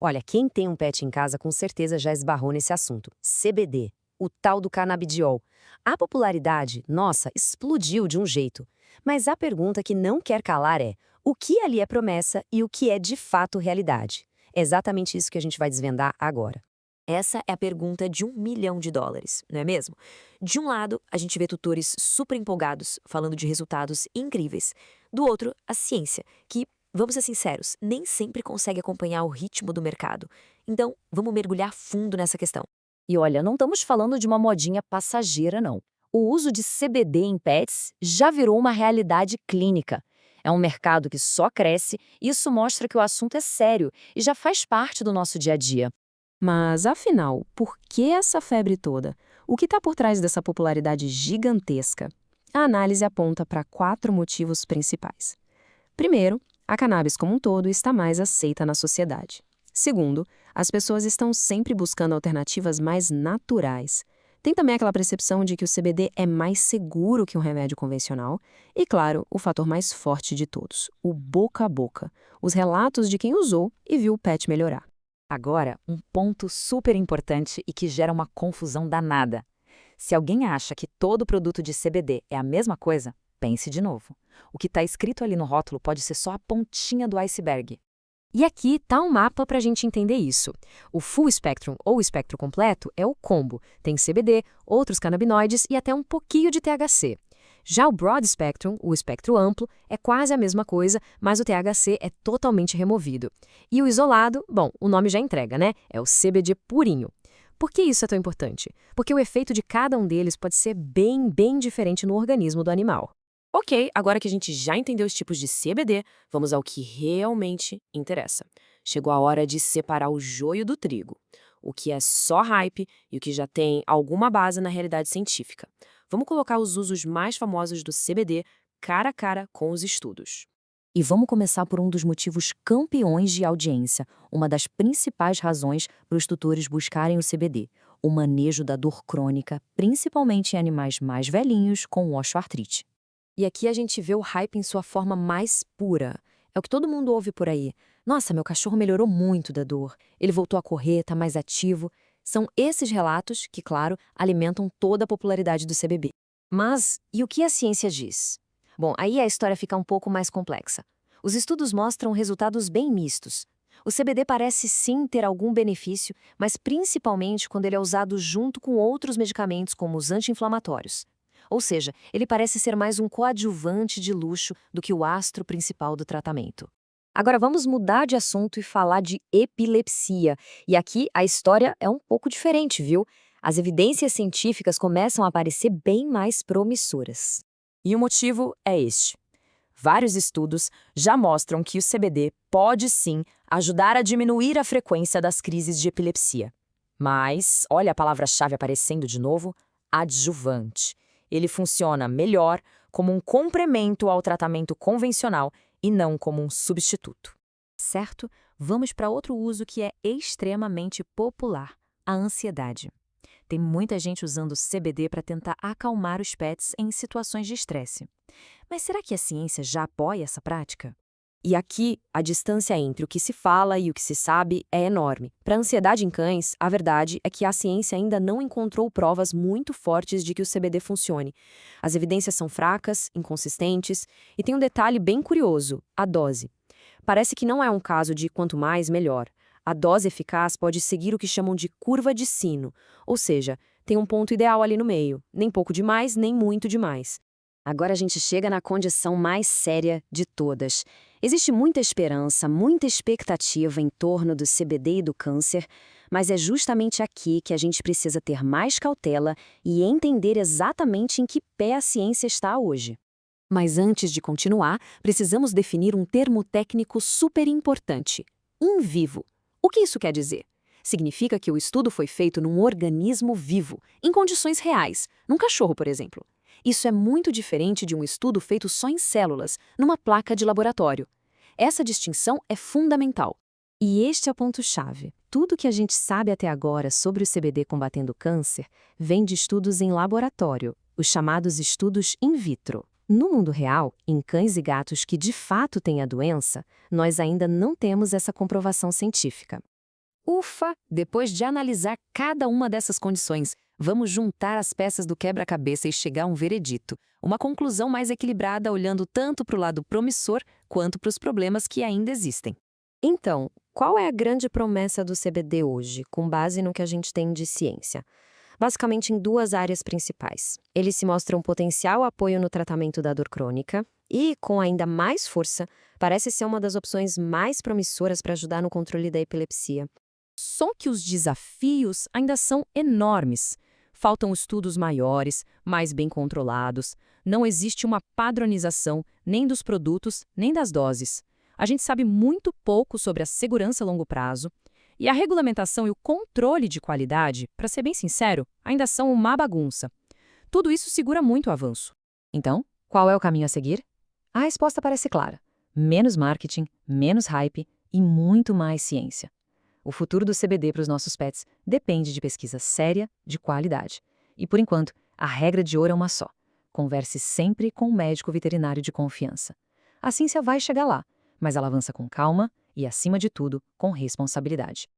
Olha, quem tem um pet em casa com certeza já esbarrou nesse assunto. CBD, o tal do canabidiol. A popularidade, nossa, explodiu de um jeito. Mas a pergunta que não quer calar é: o que ali é promessa e o que é de fato realidade? É exatamente isso que a gente vai desvendar agora. Essa é a pergunta de US$ 1 milhão, não é mesmo? De um lado, a gente vê tutores super empolgados, falando de resultados incríveis. Do outro, a ciência, que, vamos ser sinceros, nem sempre consegue acompanhar o ritmo do mercado. Então, vamos mergulhar fundo nessa questão. E olha, não estamos falando de uma modinha passageira, não. O uso de CBD em pets já virou uma realidade clínica. É um mercado que só cresce e isso mostra que o assunto é sério e já faz parte do nosso dia a dia. Mas, afinal, por que essa febre toda? O que está por trás dessa popularidade gigantesca? A análise aponta para 4 motivos principais. Primeiro, a cannabis como um todo está mais aceita na sociedade. Segundo, as pessoas estão sempre buscando alternativas mais naturais. Tem também aquela percepção de que o CBD é mais seguro que um remédio convencional. E, claro, o fator mais forte de todos, o boca a boca. Os relatos de quem usou e viu o pet melhorar. Agora, um ponto super importante e que gera uma confusão danada. Se alguém acha que todo produto de CBD é a mesma coisa, pense de novo. O que está escrito ali no rótulo pode ser só a pontinha do iceberg. E aqui está um mapa para a gente entender isso. O Full Spectrum, ou espectro completo, é o combo. Tem CBD, outros canabinoides e até um pouquinho de THC. Já o Broad Spectrum, o espectro amplo, é quase a mesma coisa, mas o THC é totalmente removido. E o isolado, bom, o nome já entrega, né? É o CBD purinho. Por que isso é tão importante? Porque o efeito de cada um deles pode ser bem diferente no organismo do animal. Ok, agora que a gente já entendeu os tipos de CBD, vamos ao que realmente interessa. Chegou a hora de separar o joio do trigo, o que é só hype e o que já tem alguma base na realidade científica. Vamos colocar os usos mais famosos do CBD cara a cara com os estudos. E vamos começar por um dos motivos campeões de audiência, uma das principais razões para os tutores buscarem o CBD, o manejo da dor crônica, principalmente em animais mais velhinhos com osteoartrite. E aqui a gente vê o hype em sua forma mais pura. É o que todo mundo ouve por aí. Nossa, meu cachorro melhorou muito da dor. Ele voltou a correr, está mais ativo. São esses relatos que, claro, alimentam toda a popularidade do CBD. Mas e o que a ciência diz? Bom, aí a história fica um pouco mais complexa. Os estudos mostram resultados bem mistos. O CBD parece sim ter algum benefício, mas principalmente quando ele é usado junto com outros medicamentos como os anti-inflamatórios. Ou seja, ele parece ser mais um coadjuvante de luxo do que o astro principal do tratamento. Agora vamos mudar de assunto e falar de epilepsia. E aqui a história é um pouco diferente, viu? As evidências científicas começam a aparecer bem mais promissoras. E o motivo é este. Vários estudos já mostram que o CBD pode sim ajudar a diminuir a frequência das crises de epilepsia. Mas, olha a palavra-chave aparecendo de novo, adjuvante. Ele funciona melhor como um complemento ao tratamento convencional e não como um substituto. Certo? Vamos para outro uso que é extremamente popular, a ansiedade. Tem muita gente usando CBD para tentar acalmar os pets em situações de estresse. Mas será que a ciência já apoia essa prática? E aqui, a distância entre o que se fala e o que se sabe é enorme. Para a ansiedade em cães, a verdade é que a ciência ainda não encontrou provas muito fortes de que o CBD funcione. As evidências são fracas, inconsistentes, e tem um detalhe bem curioso: a dose. Parece que não é um caso de quanto mais, melhor. A dose eficaz pode seguir o que chamam de curva de sino, ou seja, tem um ponto ideal ali no meio, nem pouco demais, nem muito demais. Agora a gente chega na condição mais séria de todas. Existe muita esperança, muita expectativa em torno do CBD e do câncer, mas é justamente aqui que a gente precisa ter mais cautela e entender exatamente em que pé a ciência está hoje. Mas antes de continuar, precisamos definir um termo técnico super importante: in vivo. O que isso quer dizer? Significa que o estudo foi feito num organismo vivo, em condições reais, num cachorro, por exemplo. Isso é muito diferente de um estudo feito só em células, numa placa de laboratório. Essa distinção é fundamental. E este é o ponto-chave. Tudo que a gente sabe até agora sobre o CBD combatendo o câncer vem de estudos em laboratório, os chamados estudos in vitro. No mundo real, em cães e gatos que de fato têm a doença, nós ainda não temos essa comprovação científica. Ufa! Depois de analisar cada uma dessas condições, vamos juntar as peças do quebra-cabeça e chegar a um veredito, uma conclusão mais equilibrada olhando tanto para o lado promissor quanto para os problemas que ainda existem. Então, qual é a grande promessa do CBD hoje, com base no que a gente tem de ciência? Basicamente em duas áreas principais. Ele se mostra um potencial apoio no tratamento da dor crônica e, com ainda mais força, parece ser uma das opções mais promissoras para ajudar no controle da epilepsia. Só que os desafios ainda são enormes. Faltam estudos maiores, mais bem controlados. Não existe uma padronização nem dos produtos, nem das doses. A gente sabe muito pouco sobre a segurança a longo prazo. E a regulamentação e o controle de qualidade, para ser bem sincero, ainda são uma bagunça. Tudo isso segura muito o avanço. Então, qual é o caminho a seguir? A resposta parece clara. Menos marketing, menos hype e muito mais ciência. O futuro do CBD para os nossos pets depende de pesquisa séria, de qualidade. E, por enquanto, a regra de ouro é uma só. Converse sempre com um médico veterinário de confiança. A ciência vai chegar lá, mas ela avança com calma e, acima de tudo, com responsabilidade.